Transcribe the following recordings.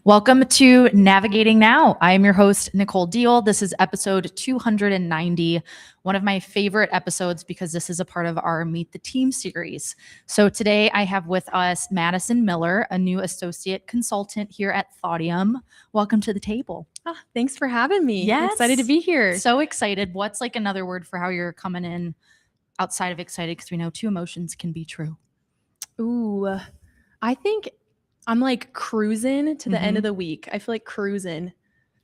Welcome to Navigating Now. I am your host, Nicole Deal. This is episode 290, one of my favorite episodes because this is a part of our Meet the Team series. So today I have with us Madison Miller, a new associate consultant here at Thoughtium. Welcome to the table. Oh, thanks for having me. Yes. I'm excited to be here. So excited. What's like another word for how you're coming in outside of excited? Because we know two emotions can be true. Ooh, I think I'm like cruising to the end of the week. I feel like cruising.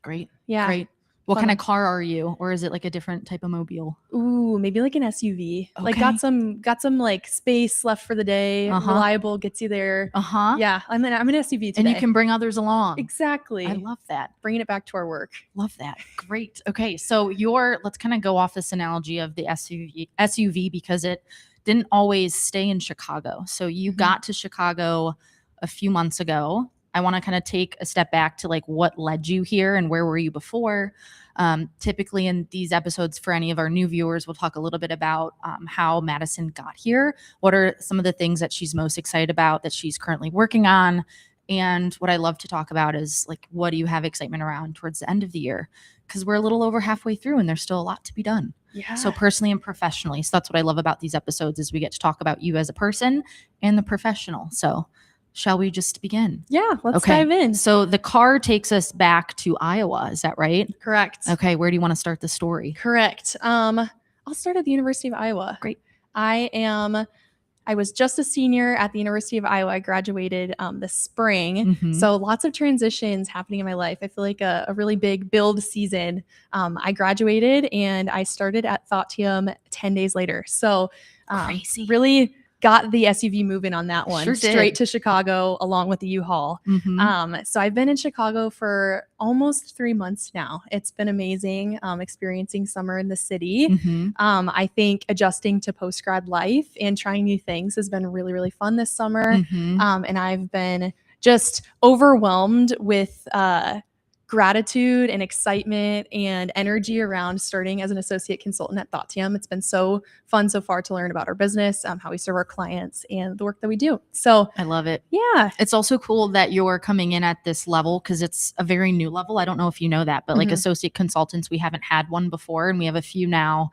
Great. Yeah. Great. What Fun. kind of car are you? Or is it like a different type of mobile? Ooh, maybe like an SUV. Okay. Like got some like space left for the day. Reliable, gets you there. Yeah, I'm an SUV today. And you can bring others along. Exactly. I love that. Bringing it back to our work. Love that. Great. Okay, so let's kind of go off this analogy of the SUV because it didn't always stay in Chicago. So you got to Chicago a few months ago. I want to kind of take a step back to like what led you here and where were you before. Typically in these episodes for any of our new viewers, we'll talk a little bit about how Madison got here. What are some of the things that she's most excited about that she's currently working on? And what I love to talk about is like, what do you have excitement around towards the end of the year? Because we're a little over halfway through and there's still a lot to be done. Yeah. So personally and professionally. So that's what I love about these episodes is we get to talk about you as a person and the professional. So shall we just begin? Yeah, let's dive in. So the car takes us back to Iowa. Is that right? Correct. Okay. Where do you want to start the story? Correct. I'll start at the University of Iowa. Great. I was just a senior at the University of Iowa. I graduated this spring. So lots of transitions happening in my life. I feel like a really big build season. I graduated and I started at Thoughtium 10 days later. So Crazy. Really got the SUV moving on that one. Sure did. Straight to Chicago along with the U-Haul. So I've been in Chicago for almost 3 months now. It's been amazing experiencing summer in the city. I think adjusting to post-grad life and trying new things has been really, really fun this summer. And I've been just overwhelmed with gratitude and excitement and energy around starting as an associate consultant at Thoughtium. It's been so fun so far to learn about our business, how we serve our clients and the work that we do. So I love it. Yeah. It's also cool that you're coming in at this level because it's a very new level. I don't know if you know that, but like associate consultants, we haven't had one before and we have a few now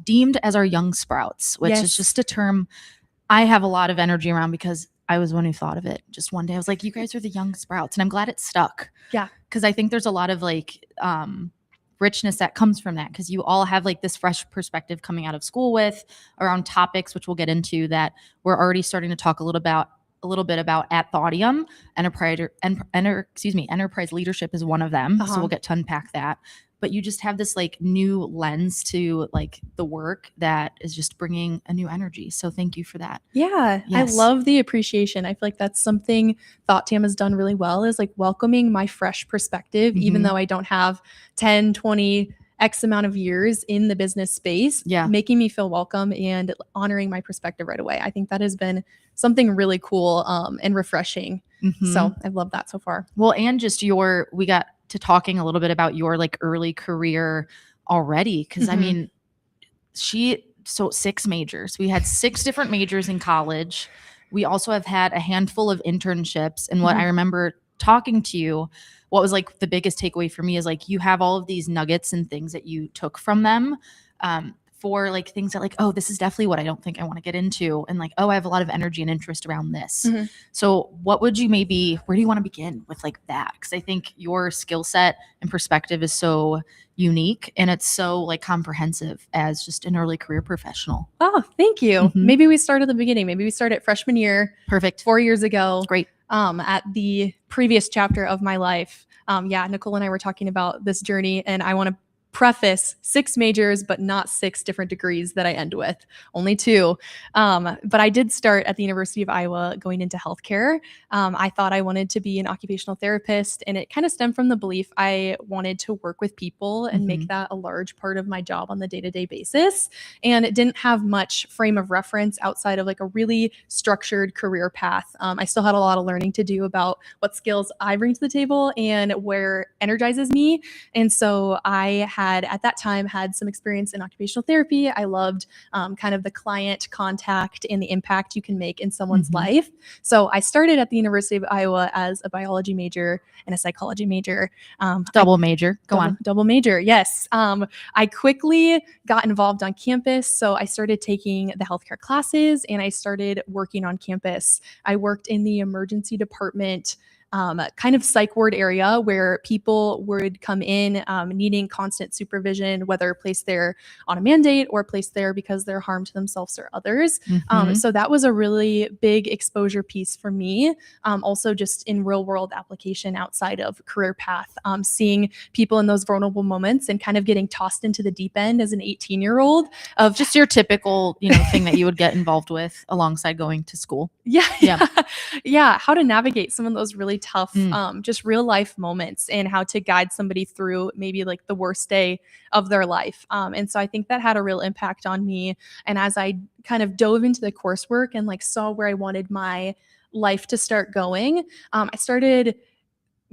deemed as our young sprouts, which is just a term I have a lot of energy around because I was one who thought of it. Just one day I was like, you guys are the young sprouts. And I'm glad it stuck. Yeah. Because I think there's a lot of like richness that comes from that because you all have like this fresh perspective coming out of school with around topics, which we'll get into that we're already starting to talk a little bit about at Thoughtium. Enterprise leadership is one of them. So we'll get to unpack that. But you just have this like new lens to like the work that is just bringing a new energy. So thank you for that. Yeah. Yes. I love the appreciation. I feel like that's something Thoughtium has done really well is like welcoming my fresh perspective, even though I don't have 10, 20 X amount of years in the business space, making me feel welcome and honoring my perspective right away. I think that has been something really cool and refreshing. So I love that so far. Well, and just we got to talking a little bit about your like early career already. Cause I mean, 6 majors. We had 6 different majors in college. We also have had a handful of internships. And what I remember talking to you, what was like the biggest takeaway for me is like, you have all of these nuggets and things that you took from them. For like things that like, oh, this is definitely what I don't think I want to get into. And like, oh, I have a lot of energy and interest around this. So where do you want to begin with like that? Because I think your skill set and perspective is so unique and it's so like comprehensive as just an early career professional. Oh, thank you. Maybe we start at the beginning. Maybe we start at freshman year. Perfect. 4 years ago. Great. At the previous chapter of my life. Nicole and I were talking about this journey and I want to preface 6 majors, but not 6 different degrees that I end with, only 2. But I did start at the University of Iowa going into healthcare. I thought I wanted to be an occupational therapist, and it kind of stemmed from the belief I wanted to work with people and make that a large part of my job on the day-to-day basis. And it didn't have much frame of reference outside of like a really structured career path. I still had a lot of learning to do about what skills I bring to the table and where energizes me. And so I had had at that time had some experience in occupational therapy. I loved kind of the client contact and the impact you can make in someone's life. So I started at the University of Iowa as a biology major and a psychology major. Double major. Go on. Double major. Yes. I quickly got involved on campus. So I started taking the healthcare classes and I started working on campus. I worked in the emergency department, kind of psych ward area where people would come in needing constant supervision, whether placed there on a mandate or placed there because they're harm to themselves or others. So that was a really big exposure piece for me. Also just in real world application outside of career path, seeing people in those vulnerable moments and kind of getting tossed into the deep end as an 18-year-old of just your typical, thing that you would get involved with alongside going to school. Yeah. How to navigate some of those really tough, just real life moments and how to guide somebody through maybe like the worst day of their life. And so I think that had a real impact on me. And as I kind of dove into the coursework and like saw where I wanted my life to start going, I started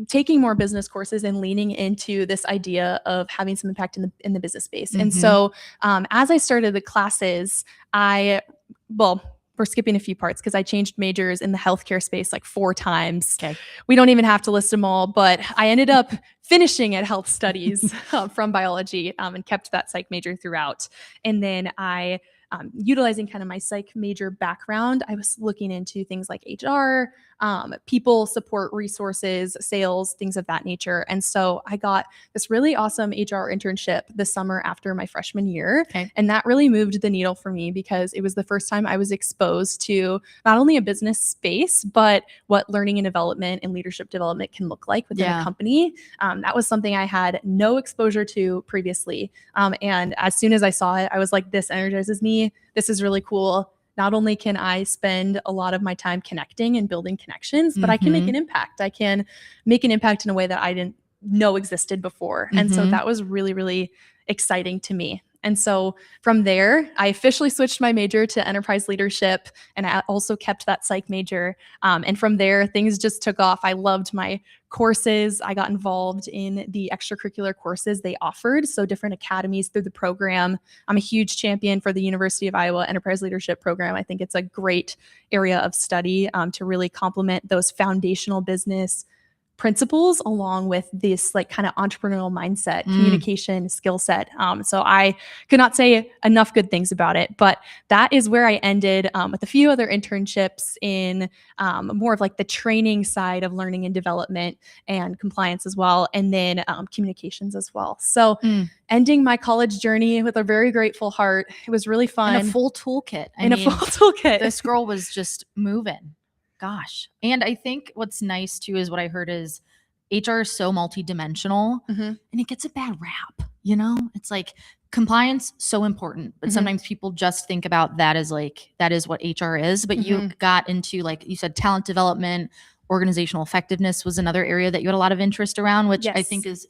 taking more business courses and leaning into this idea of having some impact in the business space. And so as I started the classes, we're skipping a few parts because I changed majors in the healthcare space like 4 times. Okay. We don't even have to list them all, but I ended up finishing at health studies from biology and kept that psych major throughout. And then I, utilizing kind of my psych major background, I was looking into things like HR, people support resources, sales, things of that nature. And so I got this really awesome HR internship the summer after my freshman year. Okay. And that really moved the needle for me because it was the first time I was exposed to not only a business space, but what learning and development and leadership development can look like within a company. That was something I had no exposure to previously. And as soon as I saw it, I was like, this energizes me. This is really cool. Not only can I spend a lot of my time connecting and building connections, but I can make an impact. I can make an impact in a way that I didn't know existed before. And so that was really, really exciting to me. And so from there, I officially switched my major to enterprise leadership, and I also kept that psych major. And from there, things just took off. I loved my courses. I got involved in the extracurricular courses they offered, so different academies through the program. I'm a huge champion for the University of Iowa Enterprise Leadership Program. I think it's a great area of study to really complement those foundational business principles along with this like kind of entrepreneurial mindset, communication skill set. So I could not say enough good things about it, but that is where I ended with a few other internships in more of like the training side of learning and development and compliance as well. And then communications as well. So ending my college journey with a very grateful heart. It was really fun. And a full toolkit. A full toolkit. This girl was just moving. Gosh. And I think what's nice too is what I heard is HR is so multidimensional and it gets a bad rap, It's like compliance, so important, but sometimes people just think about that as like, that is what HR is, but you got into, like you said, talent development, organizational effectiveness was another area that you had a lot of interest around, which I think is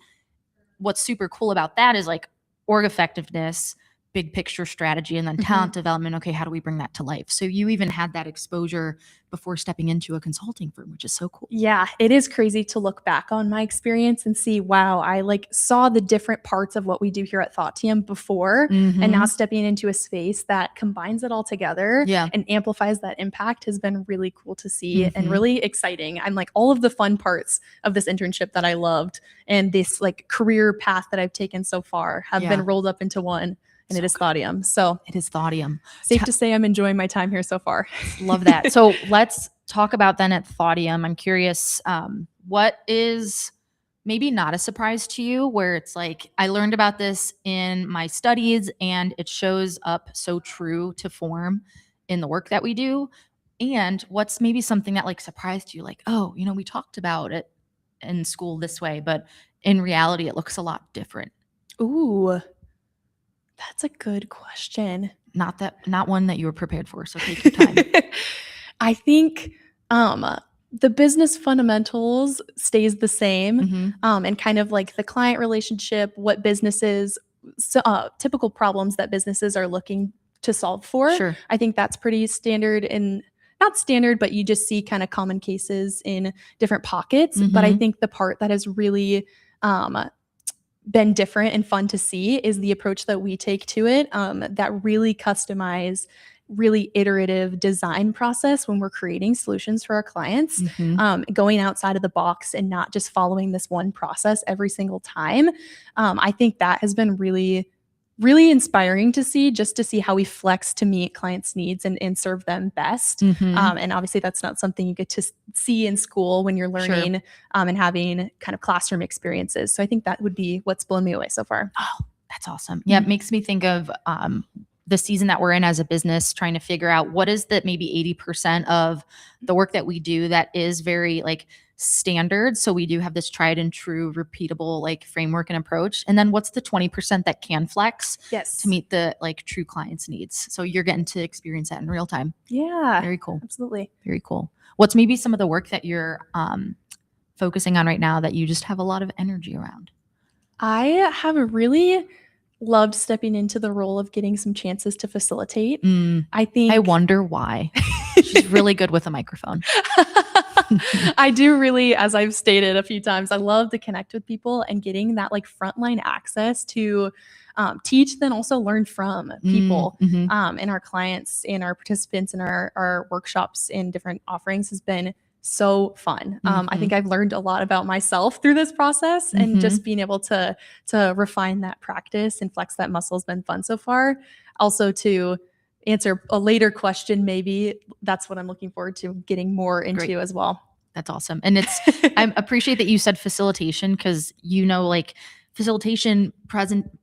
what's super cool about that is like org effectiveness, big picture strategy, and then talent development. Okay, how do we bring that to life? So you even had that exposure before stepping into a consulting firm, which is so cool. Yeah, it is crazy to look back on my experience and see, wow, I like saw the different parts of what we do here at Thoughtium before, and now stepping into a space that combines it all together and amplifies that impact has been really cool to see and really exciting. I'm like all of the fun parts of this internship that I loved and this like career path that I've taken so far have been rolled up into one. And it is Thoughtium. So it is Thoughtium. Safe to say I'm enjoying my time here so far. Love that. So let's talk about then at Thoughtium. I'm curious, what is maybe not a surprise to you where it's like, I learned about this in my studies and it shows up so true to form in the work that we do? And what's maybe something that like surprised you? Like, oh, we talked about it in school this way, but in reality, it looks a lot different. Ooh. That's a good question. Not one that you were prepared for. So take your time. I think the business fundamentals stays the same, and kind of like the client relationship, what businesses, typical problems that businesses are looking to solve for. Sure. I think that's pretty standard and not standard, but you just see kind of common cases in different pockets. But I think the part that is really been different and fun to see is the approach that we take to it, that really customized, really iterative design process when we're creating solutions for our clients, going outside of the box and not just following this one process every single time. I think that has been really, really inspiring to see, just to see how we flex to meet clients' needs and serve them best. And obviously that's not something you get to see in school when you're learning and having kind of classroom experiences. So I think that would be what's blown me away so far. Oh, that's awesome. Yeah, it makes me think of the season that we're in as a business, trying to figure out what is that maybe 80% of the work that we do that is very like standard. So we do have this tried and true, repeatable like framework and approach. And then what's the 20% that can flex to meet the like true client's needs? So you're getting to experience that in real time. Yeah. Very cool. Absolutely. Very cool. What's maybe some of the work that you're focusing on right now that you just have a lot of energy around? I have really loved stepping into the role of getting some chances to facilitate. I wonder why. She's really good with a microphone. I do really, as I've stated a few times, I love to connect with people and getting that like frontline access to teach, then also learn from people and our clients and our participants in our workshops and different offerings has been so fun. I think I've learned a lot about myself through this process, and just being able to refine that practice and flex that muscle has been fun so far. Also, to answer a later question, maybe that's what I'm looking forward to getting more into as well. That's awesome. And it's, I appreciate that you said facilitation, because, you know, like facilitation,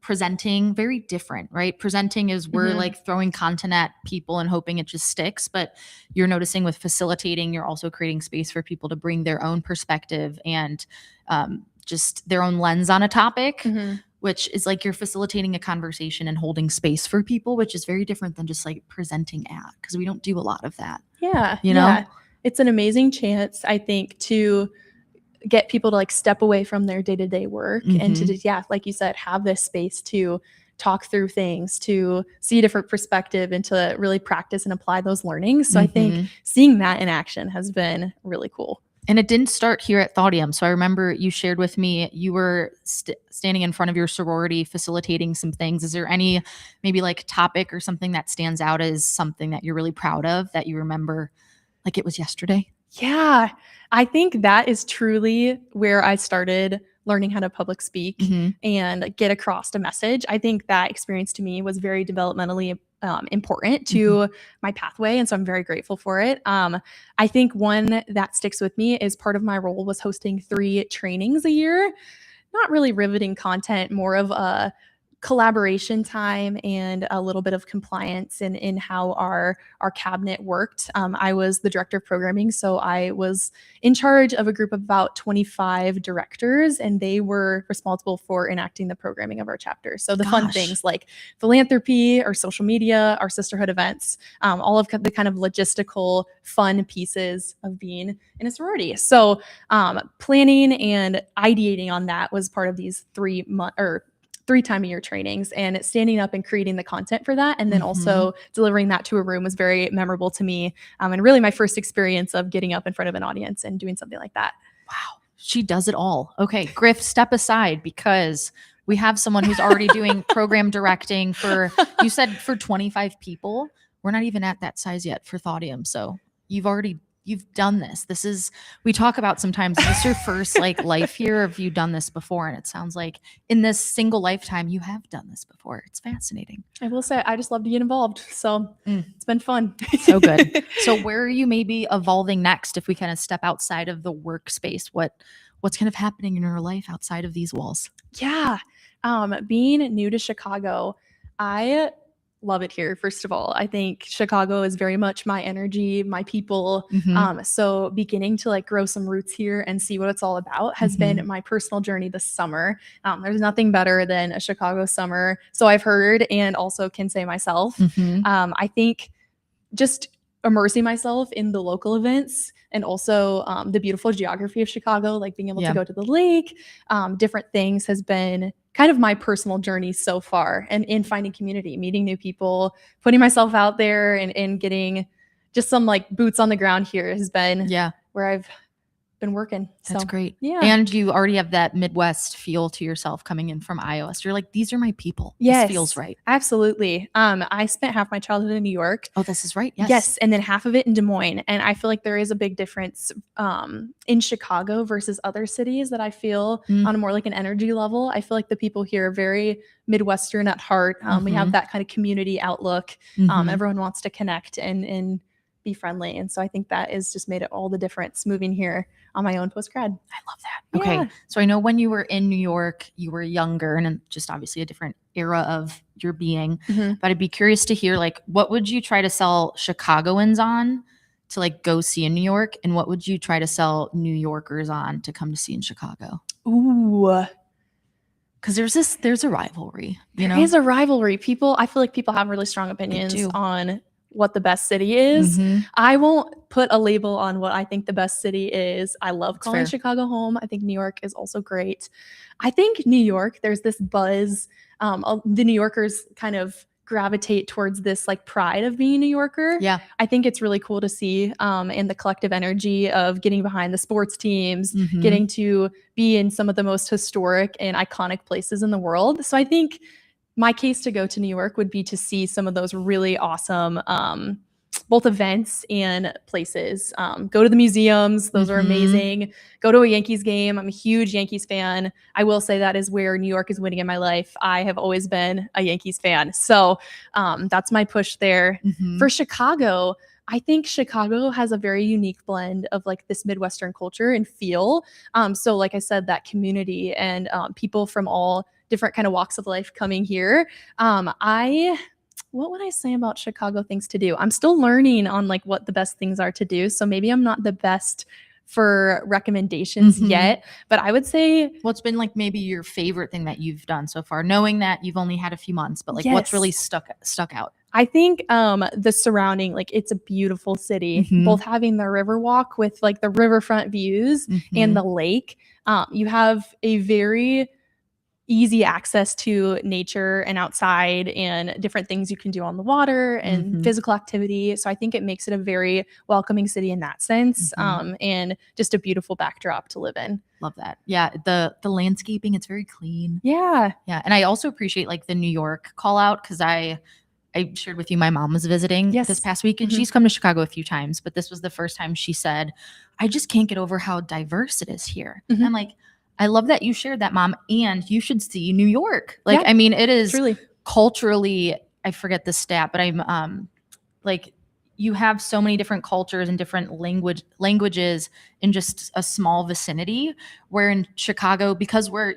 presenting, very different, right? Presenting is we're like throwing content at people and hoping it just sticks. But you're noticing with facilitating, you're also creating space for people to bring their own perspective and just their own lens on a topic, which is like you're facilitating a conversation and holding space for people, which is very different than just like presenting at, because we don't do a lot of that. Yeah. You know? Yeah. It's an amazing chance, I think, to get people to like step away from their day-to-day work and to just, like you said, have this space to talk through things, to see a different perspective, and to really practice and apply those learnings. So I think seeing that in action has been really cool. And it didn't start here at Thoughtium. So I remember you shared with me, you were standing in front of your sorority facilitating some things. Is there any maybe like topic or something that stands out as something that you're really proud of that you remember like it was yesterday? Yeah, I think that is truly where I started learning how to public speak and get across a message. I think that experience to me was very developmentally important to my pathway. And so I'm very grateful for it. I think one that sticks with me is part of my role was hosting 3 trainings a year. Not really riveting content, more of a collaboration time and a little bit of compliance in how our cabinet worked. I was the director of programming, so I was in charge of a group of about 25 directors, and they were responsible for enacting the programming of our chapter. So the fun things like philanthropy, our social media, our sisterhood events, all of the kind of logistical fun pieces of being in a sorority. So planning and ideating on that was part of these 3-time-a-year trainings, and standing up and creating the content for that, and then also delivering that to a room was very memorable to me, and really my first experience of getting up in front of an audience and doing something like that. Wow, she does it all. Okay, Griff, step aside, because we have someone who's already doing program directing for, you said for 25 people. We're not even at that size yet for Thoughtium, so you've done this. This is, we talk about sometimes, is this your first like life here, or have you done this before? And it sounds like in this single lifetime, you have done this before. It's fascinating. I will say, I just love to get involved. So it's been fun. So good. So where are you maybe evolving next? If we kind of step outside of the workspace, what's kind of happening in your life outside of these walls? Yeah. Being new to Chicago, I love it here. First of all, I think Chicago is very much my energy, my people. So beginning to like grow some roots here and see what it's all about has been my personal journey this summer. There's nothing better than a Chicago summer. So I've heard, and also can say myself. I think just immersing myself in the local events, and also the beautiful geography of Chicago, like being able to go to the lake, different things has been kind of my personal journey so far, and in finding community, meeting new people, putting myself out there, and getting just some like boots on the ground here has been where I've been working. That's So, great. yeah. And you already have that Midwest feel to yourself coming in from Iowa. So you're like, these are my people. Yes, This feels right. absolutely. I spent half my childhood in New York. Oh, this is right. Yes, and then half of it in Des Moines. And I feel like there is a big difference in Chicago versus other cities that I feel on a more like an energy level. I feel like the people here are very Midwestern at heart. We have that kind of community outlook. Everyone wants to connect and be friendly. And so I think that has just made it all the difference moving here on my own post-grad. I love that. Okay. Yeah. So I know when you were in New York, you were younger and just obviously a different era of your being. But I'd be curious to hear, like, what would you try to sell Chicagoans on to like go see in New York? And what would you try to sell New Yorkers on to come to see in Chicago? Ooh. Because there's a rivalry, you know? There is a rivalry. I feel like people have really strong opinions do. on what the best city is. I won't put a label on what I think the best city is. I love calling fair. Chicago home. I think New York is also great. I think New York, there's this buzz. The New Yorkers kind of gravitate towards this like pride of being a New Yorker. Yeah. I think it's really cool to see in the collective energy of getting behind the sports teams, getting to be in some of the most historic and iconic places in the world. So I think my case to go to New York would be to see some of those really awesome both events and places. Go to the museums. Those are amazing. Go to a Yankees game. I'm a huge Yankees fan. I will say that is where New York is winning in my life. I have always been a Yankees fan. So that's my push there. For Chicago, I think Chicago has a very unique blend of like this Midwestern culture and feel. So like I said, that community and people from all different kind of walks of life coming here. What would I say about Chicago things to do? I'm still learning on like what the best things are to do. So maybe I'm not the best for recommendations yet, but I would say what's been like maybe your favorite thing that you've done so far, knowing that you've only had a few months, but like what's really stuck out? I think the surrounding, like it's a beautiful city, both having the river walk with like the riverfront views and the lake. You have a very easy access to nature and outside and different things you can do on the water and physical activity. So I think it makes it a very welcoming city in that sense, and just a beautiful backdrop to live in. Love that. Yeah. The landscaping, it's very clean. Yeah. Yeah. And I also appreciate like the New York call out because I shared with you my mom was visiting this past week and she's come to Chicago a few times, but this was the first time she said, I just can't get over how diverse it is here. I'm like, I love that you shared that, Mom, and you should see New York. Like, I mean, it is truly culturally, I forget the stat, but I'm like, you have so many different cultures and different languages in just a small vicinity, where in Chicago, because we're,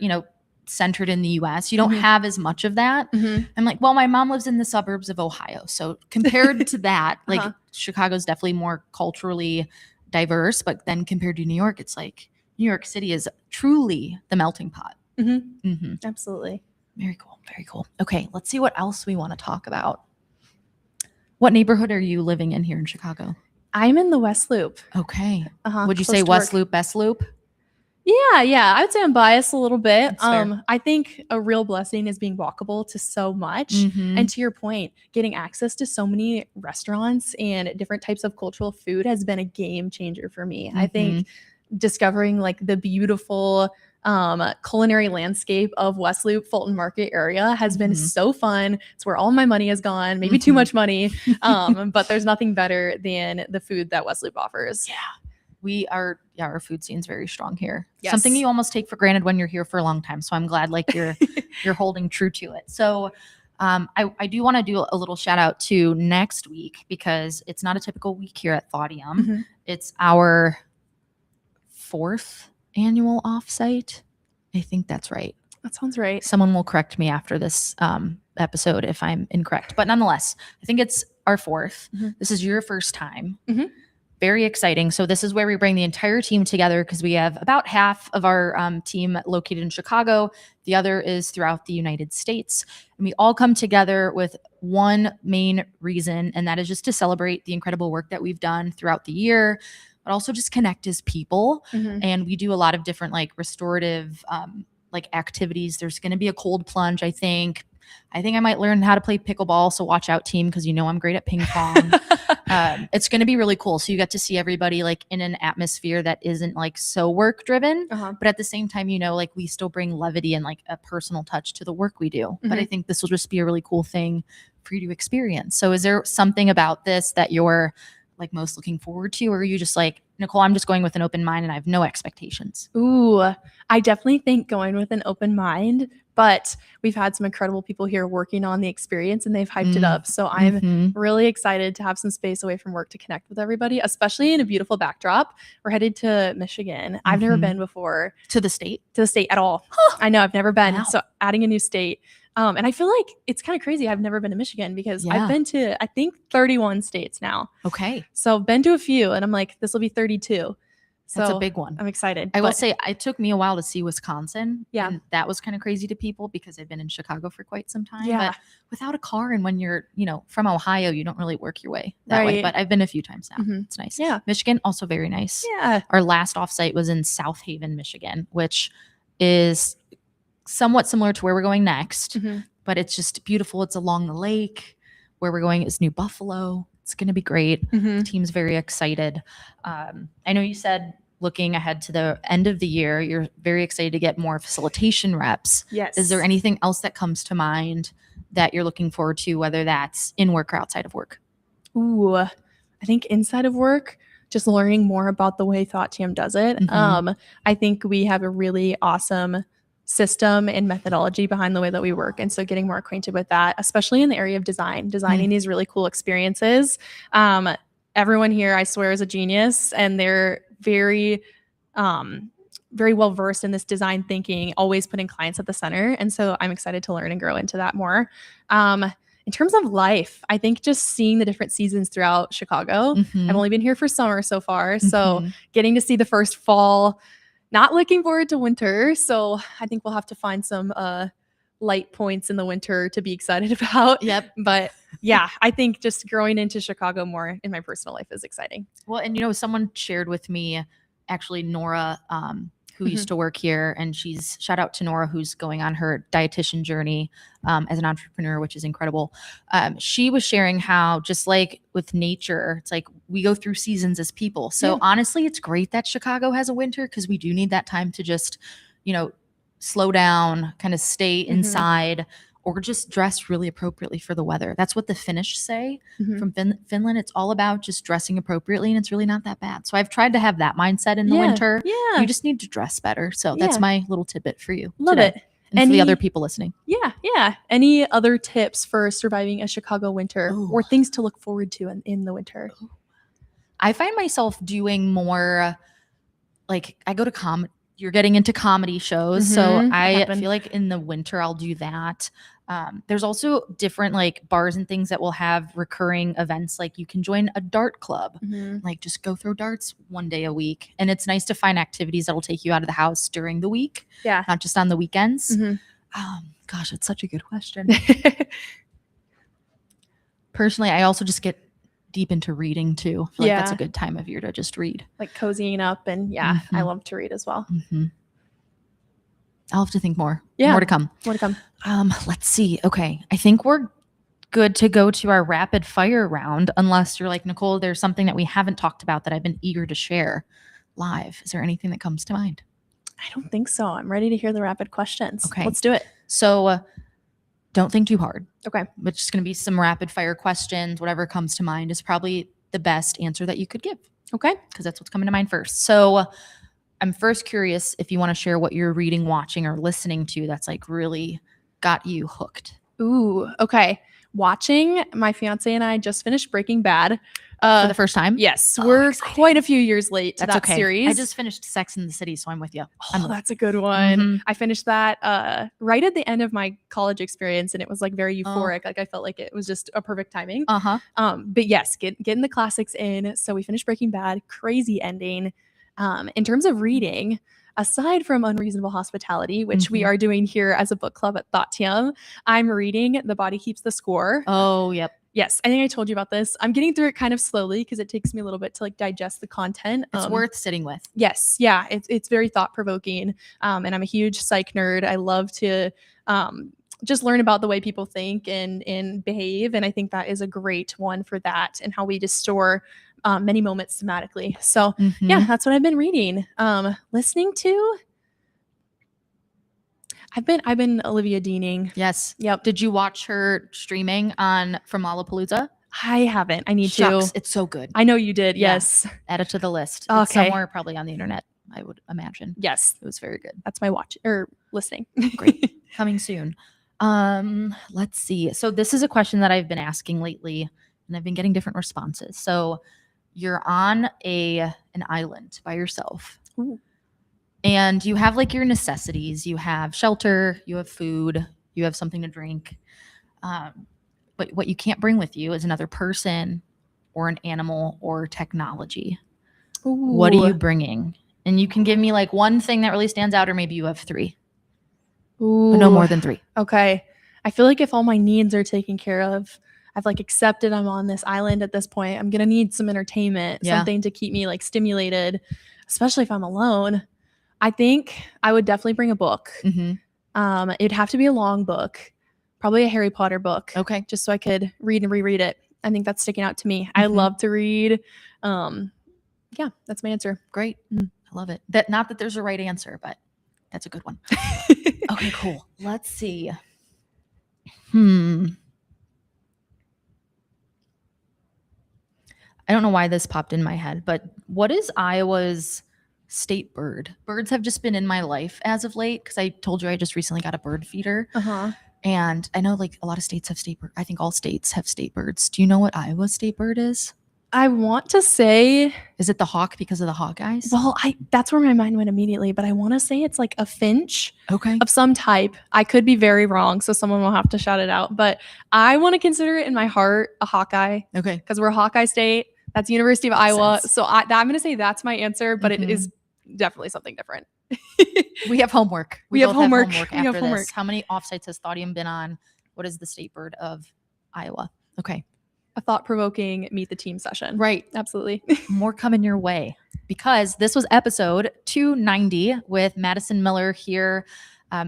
centered in the US, you don't have as much of that. I'm like, well, my mom lives in the suburbs of Ohio. So compared to that, like Chicago's definitely more culturally diverse, but then compared to New York, it's like, New York City is truly the melting pot. Absolutely. Very cool. Very cool. Okay, let's see what else we want to talk about. What neighborhood are you living in here in Chicago? I'm in the West Loop. Okay. Would you say West Loop, best loop? Yeah. I would say I'm biased a little bit. I think a real blessing is being walkable to so much. And to your point, getting access to so many restaurants and different types of cultural food has been a game changer for me. I think discovering like the beautiful culinary landscape of West Loop, Fulton Market area has been so fun. It's where all my money has gone, maybe too much money, but there's nothing better than the food that West Loop offers. Our food scene's very strong here. Something you almost take for granted when you're here for a long time. So I'm glad like you're holding true to it. So I do want to do a little shout out to next week because it's not a typical week here at Thoughtium. It's our 4th annual offsite. I think that's right. That sounds right. Someone will correct me after this episode if I'm incorrect. But nonetheless, I think it's our 4th. This is your first time. Very exciting. So this is where we bring the entire team together because we have about half of our team located in Chicago. The other is throughout the United States. And we all come together with one main reason, and that is just to celebrate the incredible work that we've done throughout the year, but also just connect as people. And we do a lot of different like restorative like activities. There's going to be a cold plunge, I think. I think I might learn how to play pickleball. So watch out, team, because I'm great at ping pong. It's going to be really cool. So you get to see everybody like in an atmosphere that isn't like so work driven, but at the same time, like we still bring levity and like a personal touch to the work we do. But I think this will just be a really cool thing for you to experience. So is there something about this that you're like most looking forward to, or are you just like, Nicole, I'm just going with an open mind and I have no expectations? Ooh, I definitely think going with an open mind, but we've had some incredible people here working on the experience and they've hyped it up. So I'm really excited to have some space away from work to connect with everybody, especially in a beautiful backdrop. We're headed to Michigan. I've never been before. To the state at all. I know, I've never been. Wow. So adding a new state. And I feel like it's kind of crazy. I've never been to Michigan because I've been to, I think, 31 states now. Okay. So I've been to a few and I'm like, this will be 32. So that's a big one. I'm excited. I will say it took me a while to see Wisconsin. Yeah. And that was kind of crazy to people because I've been in Chicago for quite some time. Yeah. But without a car and when you're, from Ohio, you don't really work your way that way. But I've been a few times now. It's nice. Yeah. Michigan, also very nice. Yeah. Our last offsite was in South Haven, Michigan, which is somewhat similar to where we're going next. But it's just beautiful. It's along the lake. Where we're going is New Buffalo. It's going to be great. The team's very excited. I know you said looking ahead to the end of the year, you're very excited to get more facilitation reps. Yes. Is there anything else that comes to mind that you're looking forward to, whether that's in work or outside of work? Ooh, I think inside of work, just learning more about the way Thoughtium does it. I think we have a really awesome system and methodology behind the way that we work. And so getting more acquainted with that, especially in the area of designing these really cool experiences. Everyone here, I swear, is a genius, and they're very, very well versed in this design thinking, always putting clients at the center. And so I'm excited to learn and grow into that more. In terms of life, I think just seeing the different seasons throughout Chicago. I've only been here for summer so far. So getting to see the first fall, not looking forward to winter. So I think we'll have to find some light points in the winter to be excited about. Yep. But yeah, I think just growing into Chicago more in my personal life is exciting. Well, and someone shared with me, actually, Nora, who used to work here, and shout out to Nora, who's going on her dietitian journey as an entrepreneur, which is incredible. She was sharing how just like with nature, it's like we go through seasons as people. So honestly, it's great that Chicago has a winter because we do need that time to just, slow down, kind of stay inside, or just dress really appropriately for the weather. That's what the Finnish say from Finland. It's all about just dressing appropriately, and it's really not that bad. So I've tried to have that mindset in the winter. Yeah. You just need to dress better. So that's my little tidbit for you. Love today. it. And for the other people listening. Yeah. Any other tips for surviving a Chicago winter or things to look forward to in the winter? I find myself doing more like I go to you're getting into comedy shows. So I feel like in the winter I'll do that. There's also different like bars and things that will have recurring events. Like you can join a dart club, like just go throw darts one day a week. And it's nice to find activities that will take you out of the house during the week, not just on the weekends. Gosh, it's such a good question. Personally, I also just get deep into reading too. I feel like that's a good time of year to just read. Like cozying up, and I love to read as well. I'll have to think more. More to come. Let's see. Okay. I think we're good to go to our rapid fire round, unless you're like, Nicole, there's something that we haven't talked about that I've been eager to share live. Is there anything that comes to mind? I don't think so. I'm ready to hear the rapid questions. Okay. Let's do it. So don't think too hard. Okay. It's just going to be some rapid fire questions. Whatever comes to mind is probably the best answer that you could give. Okay. Because that's what's coming to mind first. So I'm first curious if you want to share what you're reading, watching, or listening to that's like really got you hooked. Ooh, okay. Watching, my fiance and I just finished Breaking Bad. For the first time? Yes. We're quite a few years late to that series. I just finished Sex and the City, so I'm with you. That's a good one. I finished that right at the end of my college experience, and it was like very euphoric. Like I felt like it was just a perfect timing. But yes, getting the classics in. So we finished Breaking Bad. Crazy ending. In terms of reading, aside from Unreasonable Hospitality, which we are doing here as a book club at Thoughtium, I'm reading The Body Keeps the Score. Oh, yep. Yes, I think I told you about this. I'm getting through it kind of slowly because it takes me a little bit to like digest the content. It's worth sitting with. Yes, yeah, it's very thought provoking. And I'm a huge psych nerd. I love to just learn about the way people think and behave. And I think that is a great one for that, and how we just store many moments thematically. So yeah, Mhm. that's what I've been reading. Listening to, I've been Olivia Deaning. Yes. Yep. Did you watch her streaming on from Lollapalooza? I haven't. I need Shucks, to. it's so good. I know you did. Yeah. Yes. Add it to the list. Okay. It's somewhere probably on the internet, I would imagine. Yes. It was very good. That's my watch or listening. Great. Coming soon. Let's see. So this is a question that I've been asking lately, and I've been getting different responses. So you're on an island by yourself. Ooh. And you have like your necessities. You have shelter, you have food, you have something to drink. But what you can't bring with you is another person or an animal or technology. Ooh. What are you bringing? And you can give me like one thing that really stands out, or maybe you have three, but no more than three. Okay. I feel like if all my needs are taken care of, I've like accepted I'm on this island at this point, I'm going to need some entertainment, Yeah. something to keep me like stimulated, especially if I'm alone. I think I would definitely bring a book. Mm-hmm. It'd have to be a long book, probably a Harry Potter book. Okay. Just so I could read and reread it. I think that's sticking out to me. I love to read. Yeah, that's my answer. Great. I love it. That not that there's a right answer, but that's a good one. Okay, cool. Let's see. I don't know why this popped in my head, but what is Iowa's state bird? Birds have just been in my life as of late because I told you I just recently got a bird feeder. Uh-huh. And I know like a lot of states have state bird. I think all states have state birds. Do you know what Iowa's state bird is? I want to say, Is it the hawk because of the Hawkeyes? well, that's where my mind went immediately, but I want to say it's like a finch Okay. of some type. I could be very wrong, so someone will have to shout it out. But I want to consider it in my heart a Hawkeye Okay. because we're Hawkeye State. That's University of Iowa. Sense. So I'm going to say that's my answer, but it is definitely something different. We have homework. We have both homework. after We have homework. this. How many offsites has Thoughtium been on? What is the state bird of Iowa? Okay. A thought-provoking meet the team session. Right. Absolutely. More coming your way because this was episode 290 with Madison Miller here.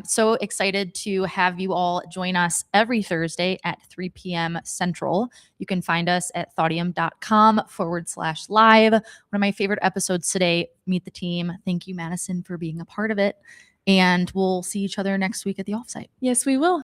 So excited to have you all join us every Thursday at 3 p.m. Central. You can find us at thoughtium.com/live. One of my favorite episodes today, Meet the Team. Thank you, Madison, for being a part of it. And we'll see each other next week at the offsite. Yes, we will.